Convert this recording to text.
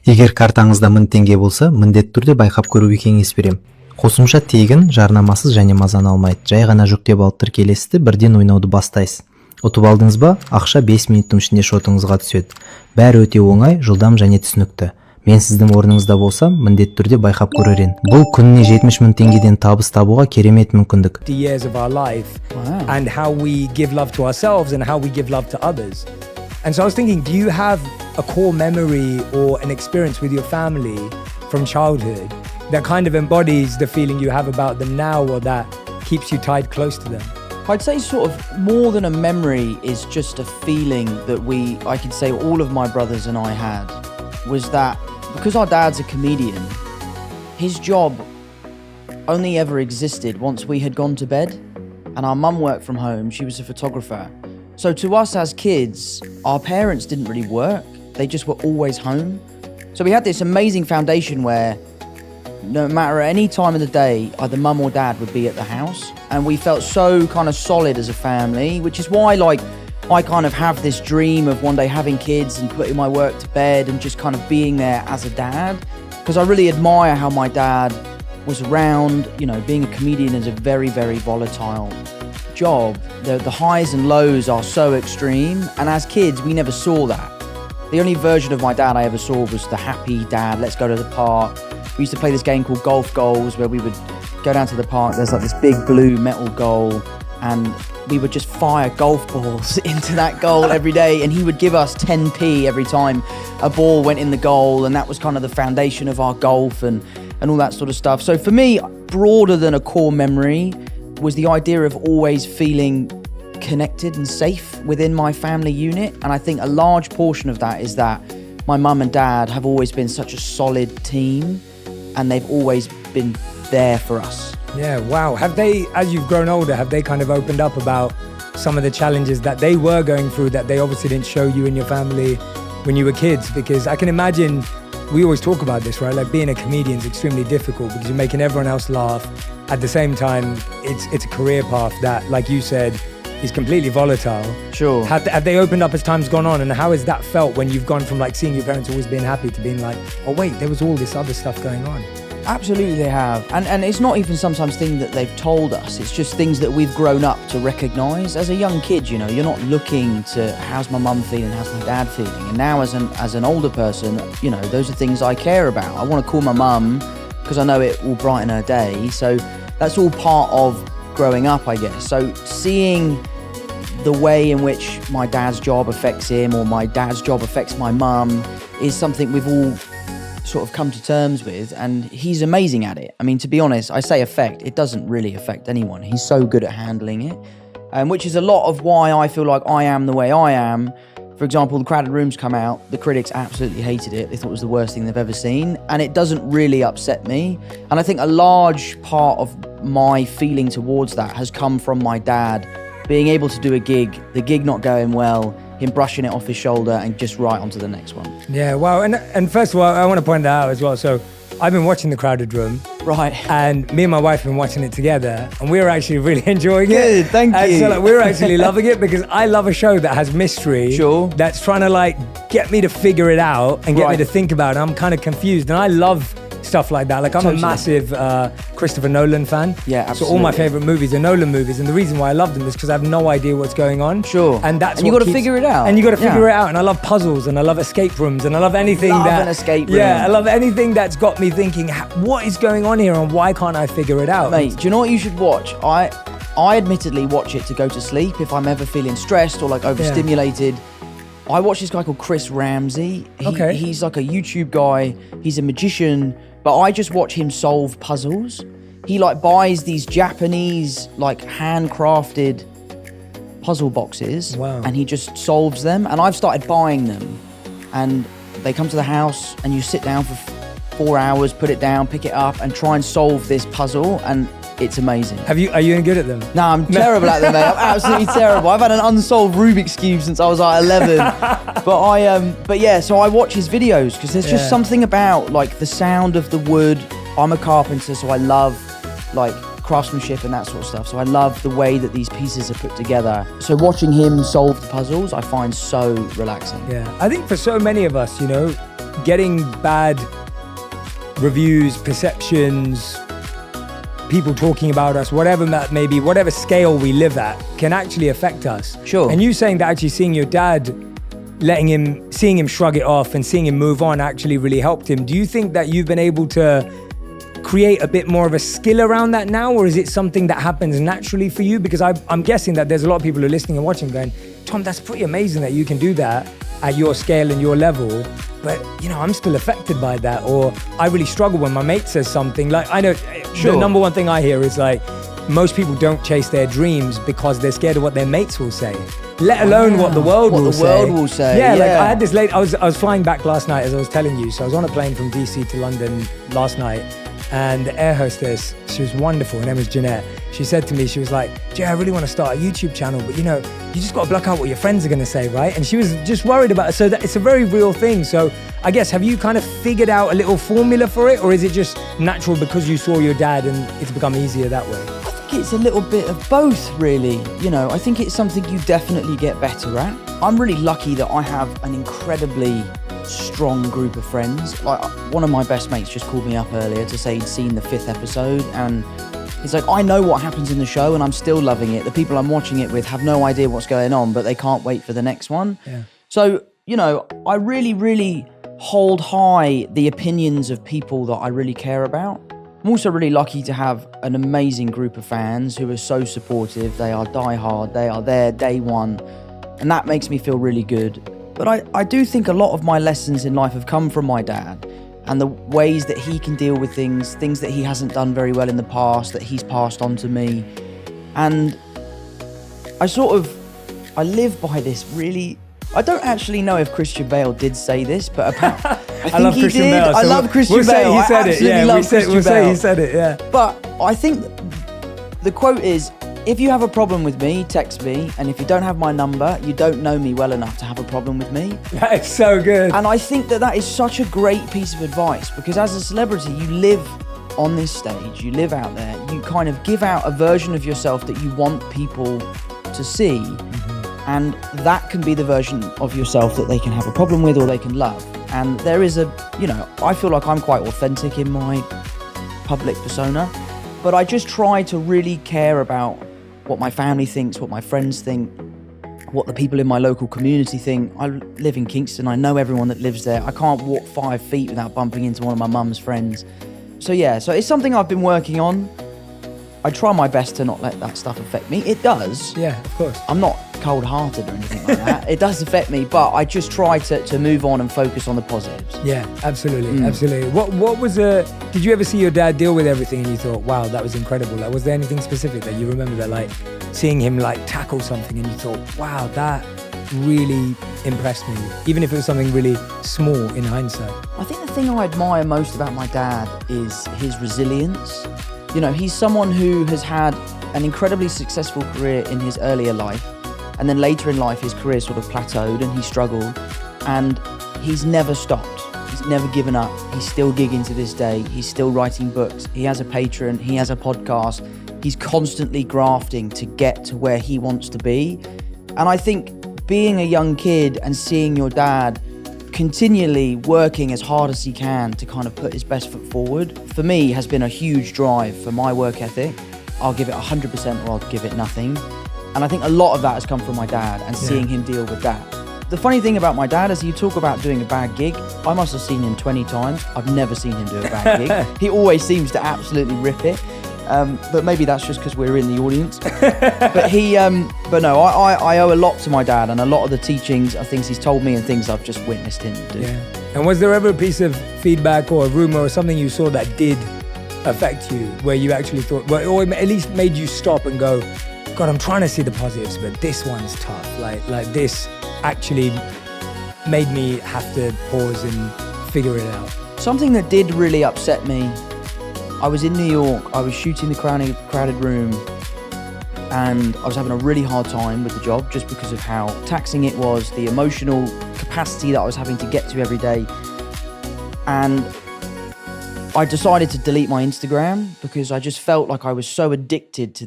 Егер картаңызда 1000 теңге болса, міндетті түрде байқап көруге кеңес берем. Қосымша тегін, жарнамасыз және мазаны алмайды. Жай ғана жүктеп алып тіркелесіз, бірден ойнауды бастайсыз. Ұтып алдыңыз ба, ақша 5 минуттың ішінде шотыңызға түседі. Бәрі өте оңай, жылдам және түсінікті. Мен сіздің орныңызда болсам, міндетті түрде байқап көрер едім. Бұл күніне 70 000 теңгеден табыс табуға керемет мүмкіндік. Years of our life and how we give love to ourselves and how we give love to others. And so I was thinking, do you have a core memory or an experience with your family from childhood that kind of embodies the feeling you have about them now, or that keeps you tied close to them? I'd say sort of more than a memory is just a feeling that I could say all of my brothers and I had, was that because our dad's a comedian, his job only ever existed once we had gone to bed, and our mum worked from home, she was a photographer. So to us as kids, our parents didn't really work, they just were always home. So we had this amazing foundation where no matter any time of the day, either mum or dad would be at the house, and we felt so kind of solid as a family, which is why I kind of have this dream of one day having kids and putting my work to bed and just kind of being there as a dad, because I really admire how my dad was around. You know, being a comedian is a very, very volatile job. The highs and lows are so extreme, and as kids we never saw that. The only version of my dad I ever saw was the happy dad, let's go to the park. We used to play this game called golf goals, where we would go down to the park, there's like this big blue metal goal, and we would just fire golf balls into that goal every day, and he would give us 10p every time a ball went in the goal, and that was kind of the foundation of our golf and all that sort of stuff. So for me, broader than a core memory was the idea of always feeling connected and safe within my family unit. And I think a large portion of that is that my mum and dad have always been such a solid team, and they've always been there for us. Yeah, wow. Have they, as you've grown older, have they kind of opened up about some of the challenges that they were going through that they obviously didn't show you and your family when you were kids? Because I can imagine, we always talk about this, right? Like being a comedian is extremely difficult because you're making everyone else laugh. At the same time, it's a career path that, like you said, is completely volatile. Sure. Have they opened up as time's gone on, and how has that felt when you've gone from like seeing your parents always being happy to being like, oh wait, there was all this other stuff going on? Absolutely they have. And it's not even sometimes things that they've told us, it's just things that we've grown up to recognise. As a young kid, you know, you're not looking to how's my mum feeling, how's my dad feeling. And now as an older person, you know, those are things I care about. I want to call my mum because I know it will brighten her day. So that's all part of growing up, I guess. So seeing the way in which my dad's job affects him, or my dad's job affects my mum, is something we've all sort of come to terms with, and he's amazing at it. I mean, to be honest, I say affect, it doesn't really affect anyone. He's so good at handling it, which is a lot of why I feel like I am the way I am. For example, The Crowded Room's come out, the critics absolutely hated it. They thought it was the worst thing they've ever seen, and it doesn't really upset me. And I think a large part of my feeling towards that has come from my dad being able to do a gig, the gig not going well, him brushing it off his shoulder and just right onto the next one. Yeah, wow. And first of all, I want to point that out as well. So I've been watching The Crowded Room. Right. And me and my wife have been watching it together, and we're actually really enjoying it. Good, thank you. So like, we're actually loving it because I love a show that has mystery. Sure. That's trying to like get me to figure it out and get me to think about it. I'm kind of confused, and I love stuff like that. Like I'm a massive Christopher Nolan fan. Yeah, absolutely. So all my favorite movies are Nolan movies, and the reason why I love them is because I have no idea what's going on. Sure. And that's you got to figure it out. And you got to figure it out. And I love puzzles, and I love escape rooms, and I love anything an escape room. Yeah, I love anything that's got me thinking, what is going on here, and why can't I figure it out? Mate, do you know what you should watch? I admittedly watch it to go to sleep if I'm ever feeling stressed or like overstimulated. I watch this guy called Chris Ramsey. He's like a YouTube guy. He's a magician, but I just watch him solve puzzles. He like buys these Japanese like handcrafted puzzle boxes, and he just solves them. And I've started buying them, and they come to the house, and you sit down for 4 hours, put it down, pick it up, and try and solve this puzzle, and it's amazing. Are you any good at them? No, I'm terrible at them, mate. I'm absolutely terrible. I've had an unsolved Rubik's Cube since I was like 11. But yeah, so I watch his videos because there's just something about like the sound of the wood. I'm a carpenter, so I love like craftsmanship and that sort of stuff. So I love the way that these pieces are put together. So watching him solve the puzzles, I find so relaxing. Yeah, I think for so many of us, you know, getting bad reviews, perceptions, people talking about us, whatever that may be, whatever scale we live at, can actually affect us. Sure. And you saying that actually seeing your dad, seeing him shrug it off and seeing him move on actually really helped him. Do you think that you've been able to create a bit more of a skill around that now, or is it something that happens naturally for you? Because I'm guessing that there's a lot of people who are listening and watching going, Tom, that's pretty amazing that you can do that at your scale and your level. But, I'm still affected by that. Or I really struggle when my mate says something. Like, I know the number one thing I hear is like, most people don't chase their dreams because they're scared of what their mates will say, let alone what the world will say. Yeah, like I had this I was flying back last night, as I was telling you. So I was on a plane from DC to London last night. And the air hostess, she was wonderful. Her name was Jeanette. She said to me, she was like, Jay, I really want to start a YouTube channel, but you just got to block out what your friends are going to say, right? And she was just worried about it. So that it's a very real thing. So I guess, have you kind of figured out a little formula for it? Or is it just natural because you saw your dad and it's become easier that way? I think it's a little bit of both, really. I think it's something you definitely get better at. I'm really lucky that I have an incredibly strong group of friends. Like, one of my best mates just called me up earlier to say he'd seen the 5th episode, and he's like, I know what happens in the show and I'm still loving it. The people I'm watching it with have no idea what's going on, but they can't wait for the next one. Yeah. So, I really, really hold high the opinions of people that I really care about. I'm also really lucky to have an amazing group of fans who are so supportive. They are diehard, they are there day one, and that makes me feel really good. But I do think a lot of my lessons in life have come from my dad, and the ways that he can deal with things that he hasn't done very well in the past, that he's passed on to me. And I live by this really. I don't actually know if Christian Bale did say this, but I think he did. Bale, so I love Christian Bale. Bale. He said it. Yeah, we'll say he said it. Yeah. But I think the quote is, if you have a problem with me, text me. And if you don't have my number, you don't know me well enough to have a problem with me. That is so good. And I think that is such a great piece of advice, because as a celebrity, you live on this stage, you live out there, you kind of give out a version of yourself that you want people to see. Mm-hmm. And that can be the version of yourself that they can have a problem with or they can love. And there is I feel like I'm quite authentic in my public persona, but I just try to really care about what my family thinks, what my friends think, what the people in my local community think. I live in Kingston. I know everyone that lives there. I can't walk 5 feet without bumping into one of my mum's friends. So it's something I've been working on. I try my best to not let that stuff affect me. It does. Yeah, of course. I'm not cold-hearted or anything like that. It does affect me, but I just try to move on and focus on the positives. Yeah, absolutely, absolutely. What was did you ever see your dad deal with everything and you thought, wow, that was incredible? Like, was there anything specific that you remember that, like, seeing him, like, tackle something and you thought, wow, that really impressed me, even if it was something really small in hindsight? I think the thing I admire most about my dad is his resilience. He's someone who has had an incredibly successful career in his earlier life, and then later in life his career sort of plateaued and he struggled, and he's never stopped. He's never given up. He's still gigging to this day. He's still writing books. He has a Patreon. He has a podcast. He's constantly grafting to get to where he wants to be. And I think being a young kid and seeing your dad continually working as hard as he can to kind of put his best foot forward, for me, has been a huge drive for my work ethic. I'll give it 100% or I'll give it nothing. And I think a lot of that has come from my dad and seeing him deal with that. The funny thing about my dad is, you talk about doing a bad gig. I must have seen him 20 times. I've never seen him do a bad gig. He always seems to absolutely rip it. But maybe that's just because we're in the audience. But no, I owe a lot to my dad, and a lot of the teachings are things he's told me and things I've just witnessed him do. Yeah. And was there ever a piece of feedback or a rumor or something you saw that did affect you, where you actually thought, well, or at least made you stop and go, God, I'm trying to see the positives, but this one's tough. Like this actually made me have to pause and figure it out. Something that did really upset me, I was in New York, I was shooting The Crowded Room, and I was having a really hard time with the job just because of how taxing it was, the emotional capacity that I was having to get to every day. And I decided to delete my Instagram because I just felt like I was so addicted to